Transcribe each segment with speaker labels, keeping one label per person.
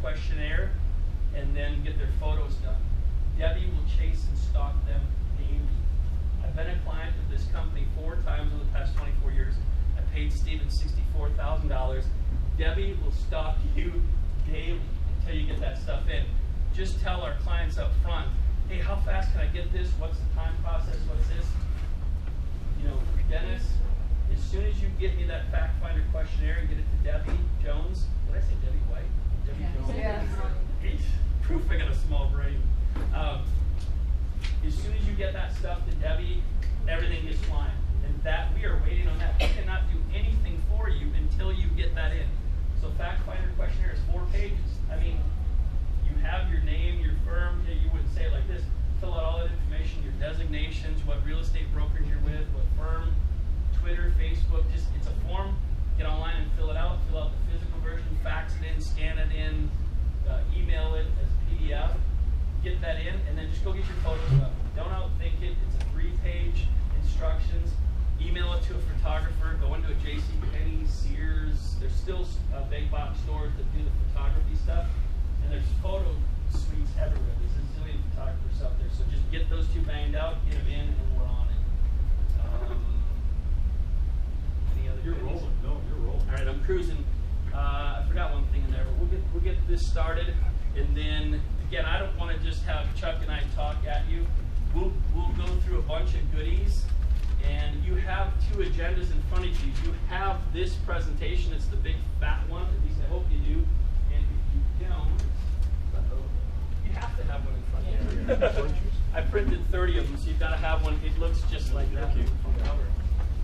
Speaker 1: questionnaire, and then get their photos done. Debbie will chase and stalk them daily. I've been a client of this company 4 times in the past 24 years. I paid Steven $64,000. Debbie will stalk you daily until you get that stuff in. Just tell our clients up front, hey, how fast can I get this? What's the time process? What's this? You know, Dennis, as soon as you get me that fact finder questionnaire and get it to Debbie Jones, did I say Debbie White? Debbie Jones. Yeah. Proof I got a small brain. As soon as you get that stuff to Debbie, everything gets flying. And that we are waiting on that. We cannot do anything for you until you get that in. So fact finder questionnaire is 4 pages. I mean, you have your name, your firm, you wouldn't say it like this. Fill out all that information, your designations, what real estate brokerage you're with, what firm, Twitter, Facebook, just it's a form. Get online and fill it out. Fill out the physical version, fax it in, scan it in, email it as a PDF. Get that in, and then just go get your photos up. Don't outthink it. It's a 3-page instructions. Email it to a photographer. Go into a JCPenney, Sears. There's still big box stores that do the photography stuff, and there's photo suites everywhere. There's a zillion photographers out there. So just get those 2 banged out, get them in, and we're on it. Any other?
Speaker 2: You're rolling. No, you're rolling.
Speaker 1: All right, I'm cruising. I forgot one thing in there, but we'll get this started, and then again, I don't want to just have Chuck and I talk at you. We'll go through a bunch of goodies, and you have 2 agendas in front of you. You have this presentation. It's the big fat one. At least I hope you do. And if you don't, you have to have one in front of you. I printed 30 of them, so you've got to have one. It looks just like that.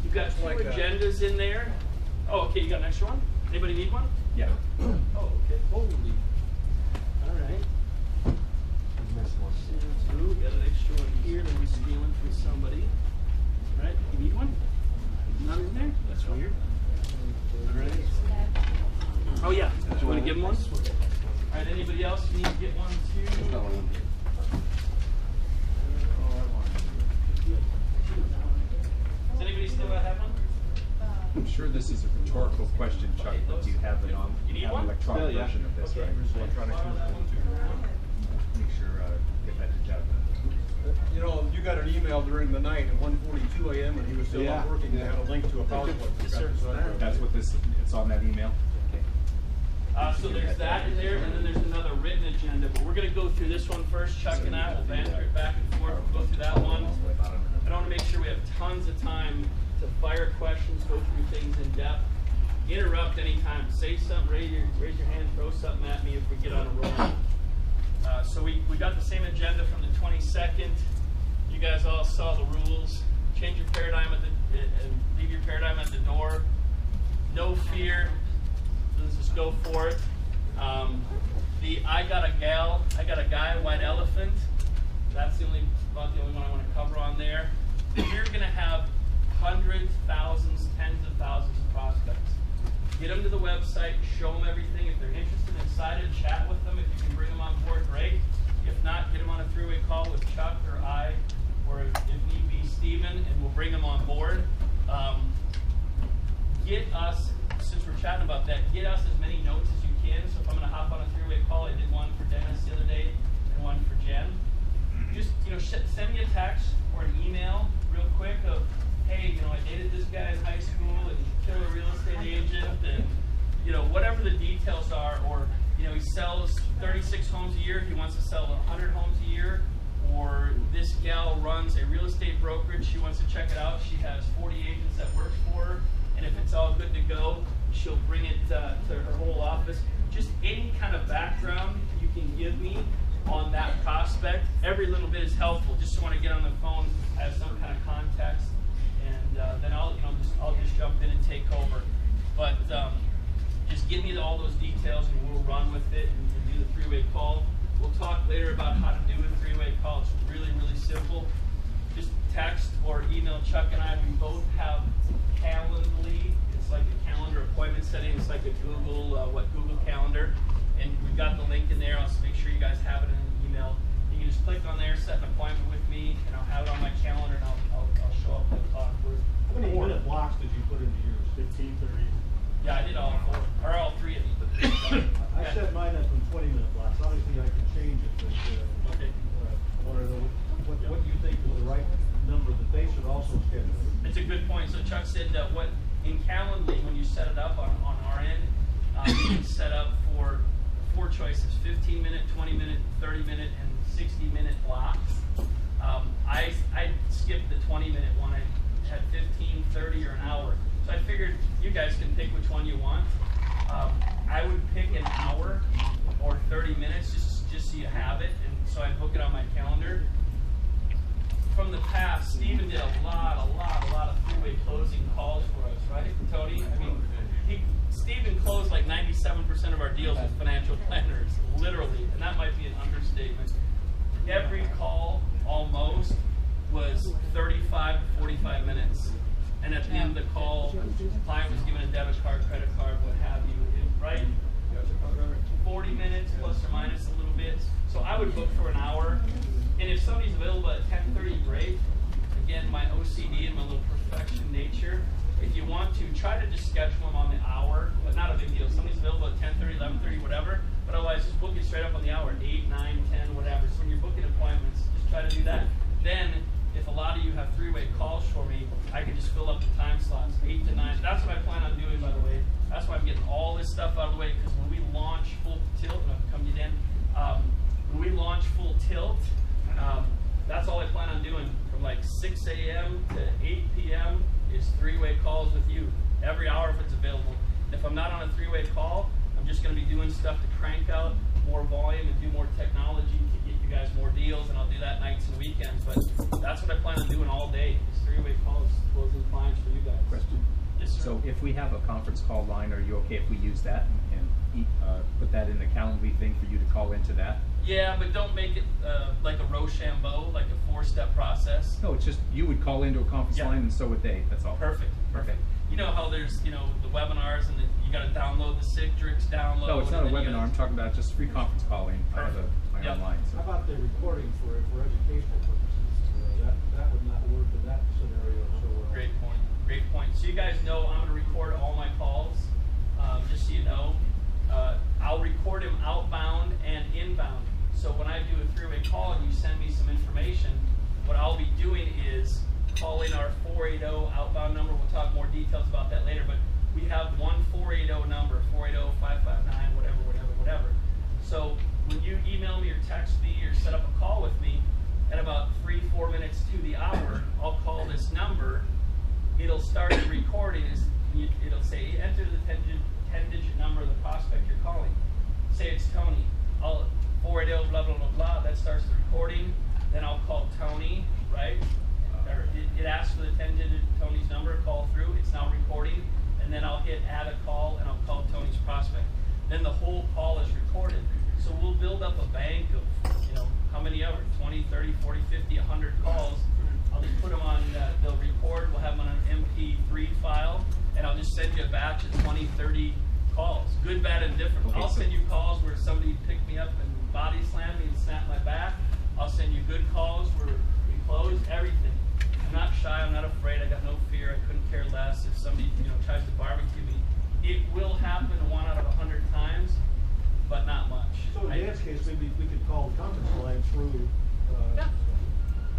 Speaker 1: You've got 2 agendas in there. Oh, okay. You got an extra one? Anybody need one?
Speaker 3: Yeah.
Speaker 1: Oh, okay. Holy. All right. Ooh, got an extra one here that we're stealing from somebody. All right, you need one? None in there? That's weird. All right. Oh yeah, do you want to give him one? All right, anybody else need to get one too? Does anybody still have one?
Speaker 3: I'm sure this is a rhetorical question, Chuck, but do you have it on
Speaker 1: You need
Speaker 3: an
Speaker 1: one?
Speaker 3: electronic
Speaker 2: Yeah.
Speaker 3: version of this,
Speaker 1: Okay.
Speaker 3: right?
Speaker 2: Electronic
Speaker 3: Make sure get that to Jeff.
Speaker 2: You know, you got an email during the night at 1:42 a.m. and he was still not working. They had a link to a PowerPoint.
Speaker 1: Yes, sir.
Speaker 3: That's what this. It's on that email.
Speaker 1: So there's that in there, and then there's another written agenda. But we're going to go through this one first. Chuck and I will banter it back and forth. We'll go through that one. I want to make sure we have tons of time to fire questions, go through things in depth. Interrupt anytime. Say something, raise your hand, throw something at me if we get on a roll. So we got the same agenda from the 22nd. You guys all saw the rules. Change your paradigm and leave your paradigm at the door. No fear. Let's just go for it. I got a guy, white elephant. That's about the only one I want to cover on there. You're going to have hundreds, thousands, tens of thousands of prospects. Get them to the website, show them everything. If they're interested, excited, chat with them. If you can bring them on board, great. If not, get them on a 3-way call with Chuck or I, or if need be, Steven, and we'll bring them on board. Get us, since we're chatting about that, get us as many notes as you can. So if I'm going to hop on a 3-way call, I did one for Dennis the other day and one for Jen. Just send me a text or an email real quick of, hey, I dated this guy in high school and he's a killer real estate agent, and whatever the details are, or he sells 36 homes a year, he wants to sell 100 homes a year, or this gal runs a real estate brokerage, she wants to check it out, she has 40 agents that work for her, and if it's all good to go, she'll bring it to her whole office. Just any kind of background you can give me on that prospect, every little bit is helpful. Just want to get on the phone, have some kind of context, and then I'll just jump in and take over. But just give me all those details, and we'll run with it and do the 3-way call. We'll talk later about how to do a 3-way call. It's really, really simple. Just text or email Chuck and I. We both have Calendly. It's like a calendar appointment setting. It's like a Google Calendar. And we've got the link in there. I'll just make sure you guys have it in an email. You can just click on there, set an appointment with me, and I'll have it on my calendar, and I'll show up at the talk.
Speaker 2: How many minute blocks did you put into yours? 15, 30?
Speaker 1: Yeah, I did all 4, or all 3 of these.
Speaker 4: I set mine up in 20
Speaker 1: point. So Chuck said what in Calendly, when you set it up on our end, you can set up for 4 choices: 15-minute, 20-minute, 30-minute, and 60-minute blocks. I skipped the 20-minute one. I had 15, 30, or an hour. So I figured you guys can pick which one you want. I would pick an hour or 30 minutes just so you have it, and so I book it on my calendar. From the past, Stephen did a lot of three-way closing calls for us, right, Tony? I mean, Stephen closed like 97% of our deals with financial planners, literally, and that might be an understatement. Every call, almost, was 35 to 45 minutes. And at the end of the call, the client was given a debit card, credit card, what have you, right? 40 minutes, plus or minus a little bit. So I would book for an hour. And if somebody's available at 10:30, great. Again, my OCD and my little perfection nature. If you want to, try to just schedule them on the hour, but not a big deal. Somebody's available at 10:30, 11:30, whatever. But otherwise, just book it straight up on the hour, 8, 9, 10, whatever. So when you're booking appointments, just try to do that. Then, if a lot of you have three-way calls for me, I can just fill up the time slots, 8 to 9. That's what I plan on doing, by the way. That's why I'm getting all this stuff out of the way, because when we launch Full Tilt, and I'll come to you then, when we launch Full Tilt, that's all I plan on doing. From like 6 a.m. to 8 p.m. is three-way calls with you, every hour if it's available. If I'm not on a three-way call, I'm just going to be doing stuff to crank out more volume and do more technology to get you guys more deals, and I'll do that nights and weekends. But that's what I plan on doing all day, is three-way calls, closing clients for you guys.
Speaker 3: Question.
Speaker 1: Yes, sir.
Speaker 3: So if we have a conference call line, are you okay if we use that and put that in the Calendly thing for you to call into that?
Speaker 1: Yeah, but don't make it like a Rochambeau, like a 4-step process.
Speaker 3: No, it's just you would call into a conference line and so would they. That's all.
Speaker 1: Perfect.
Speaker 3: Okay.
Speaker 1: You know how there's, the webinars and you got to download the Citrix download.
Speaker 3: No, it's not a webinar. I'm talking about just free conference calling.
Speaker 1: Perfect.
Speaker 3: I have online. So.
Speaker 2: How about the recording for educational purposes? That would not work in that scenario so well.
Speaker 1: Great point. Great point. So you guys know I'm going to record all my calls, just so you know. I'll record them outbound and inbound. So when I do a three-way call and you send me some information, what I'll be doing is calling our 480 outbound number. We'll talk more details about that later, but we have one 480 number, 480-559, whatever. So when you email me or text me or set up a call with me, at about 3-4 minutes to the hour, I'll call this number. It'll start the recording. It'll say, enter the 10-digit number of the prospect you're calling. Say it's Tony. I'll 480 blah, blah, blah, blah. That starts the recording. Then I'll call Tony, right? Or it asks for the 10-digit Tony's number, call through. It's now recording. And then I'll hit add a call, and I'll call Tony's prospect. Then the whole call is recorded. So we'll build up a bank of, how many ever? 20, 30, 40, 50, 100 calls. I'll just put them on, they'll record, we'll have them on an MP3 file, and I'll just send you a batch of 20, 30 calls. Good, bad, and different.
Speaker 3: Okay,
Speaker 1: I'll send you calls where somebody picked me up and body slammed me and snapped my back. I'll send you good calls where we closed everything. I'm not shy, I'm not afraid, I got no fear, I couldn't care less if somebody tries to barbecue me. It will happen 1 out of 100 times, but not much.
Speaker 2: So in Dan's case, maybe we could call the conference line through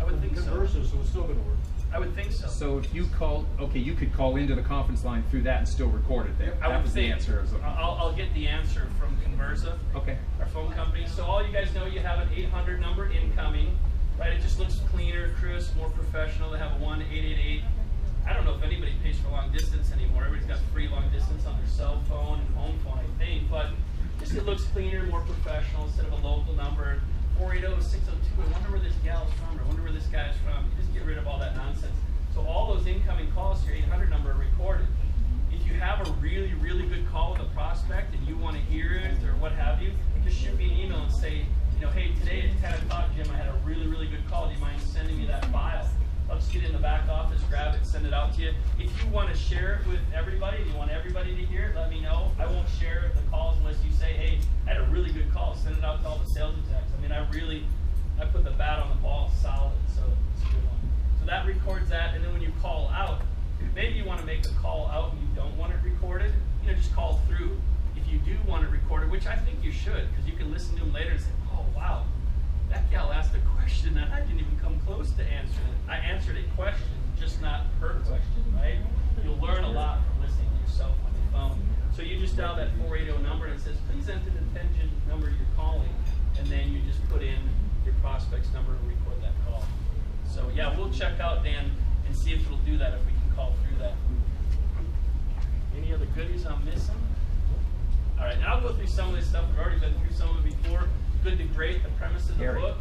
Speaker 1: I would think so.
Speaker 2: Conversa, so it's still going to work.
Speaker 1: I would think so.
Speaker 3: So if you call, you could call into the conference line through that and still record it there.
Speaker 1: I
Speaker 3: That
Speaker 1: would
Speaker 3: was the
Speaker 1: think.
Speaker 3: answer.
Speaker 1: I'll get the answer from Conversa,
Speaker 3: Okay.
Speaker 1: our phone company. So all you guys know, you have an 800 number incoming, right? It just looks cleaner, crisp, more professional. They have a 1-888. I don't know if anybody pays for long distance anymore. Everybody's got free long distance on their cell phone and home phone, I think. But just it looks cleaner, more professional instead of a local number. 480-602. I wonder where this gal's from, or I wonder where this guy's from. You just get rid of all that nonsense. So all those incoming calls to your 800 number are recorded. If you have a really, really good call with a prospect and you want to hear it or what have you, just shoot me an email and say, hey, today at 10 o'clock, Jim, I had a really, really good call. Do you mind sending me that file? I'll just get in the back office, grab it, send it out to you. If you want to share it with everybody, and you want everybody to hear it, let me know. I won't share the calls unless you say, hey, I had a really good call. Send it out to all the sales execs. I mean, I put the bat on the ball solid, so it's a good one. So that records that, and then when you call out, maybe you want to make a call out and you don't want it recorded, just call through. If you do want it recorded, which I think you should, because you can listen to them later and say, oh, wow, that gal asked a question and I didn't even come close to answering it. I answered a question, just not her question, right? you'll learn a lot from listening to yourself on the phone. So you just dial that 480 number and it says, please enter the 10-digit number you're calling, and then you just put in your prospect's number and record that call. So yeah, we'll check out, Dan, and see if it'll do that, if we can call through that. Any other goodies I'm missing? All right, now I'll go through some of this stuff. We've already been through some of it before. Good to great, the premise of the book.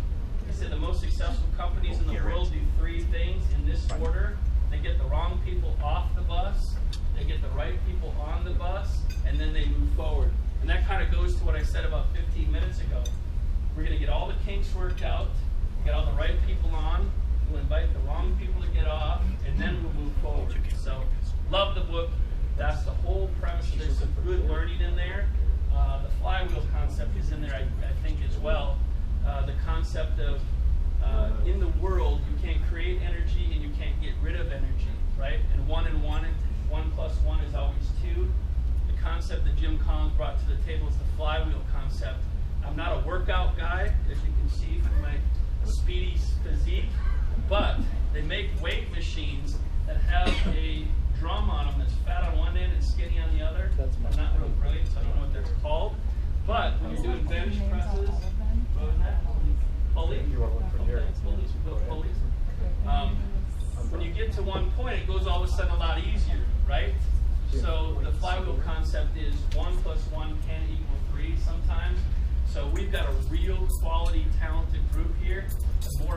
Speaker 1: He said the most successful companies in the world do 3 things in this order. They get the wrong people off the bus, they get the right people on the bus, and then they move forward. And that kind of goes to what I said about 15 minutes ago. We're going to get all the kinks worked out, get all the right people on, we'll invite the wrong people to get off, and then we'll move forward. So, love the book. That's the whole premise. There's some good learning in there. The flywheel concept is in there, I think, as well. The concept of in the world, you can't create energy and you can't get rid of energy, right? And 1 plus 1 is always 2. The concept that Jim Collins brought to the table is the flywheel concept. I'm not a workout guy, as you can see from my speedy physique, but they make weight machines that have a drum on them that's fat on one end and skinny on the other. I'm not real brilliant, so I don't know what that's called. But when you're doing bench presses, what was that? Pulleys? Pulleys. When you get to one point, it goes all of a sudden a lot easier, right? So the flywheel concept is 1 plus 1 can equal 3 sometimes. So we've got a real quality, talented group here. The more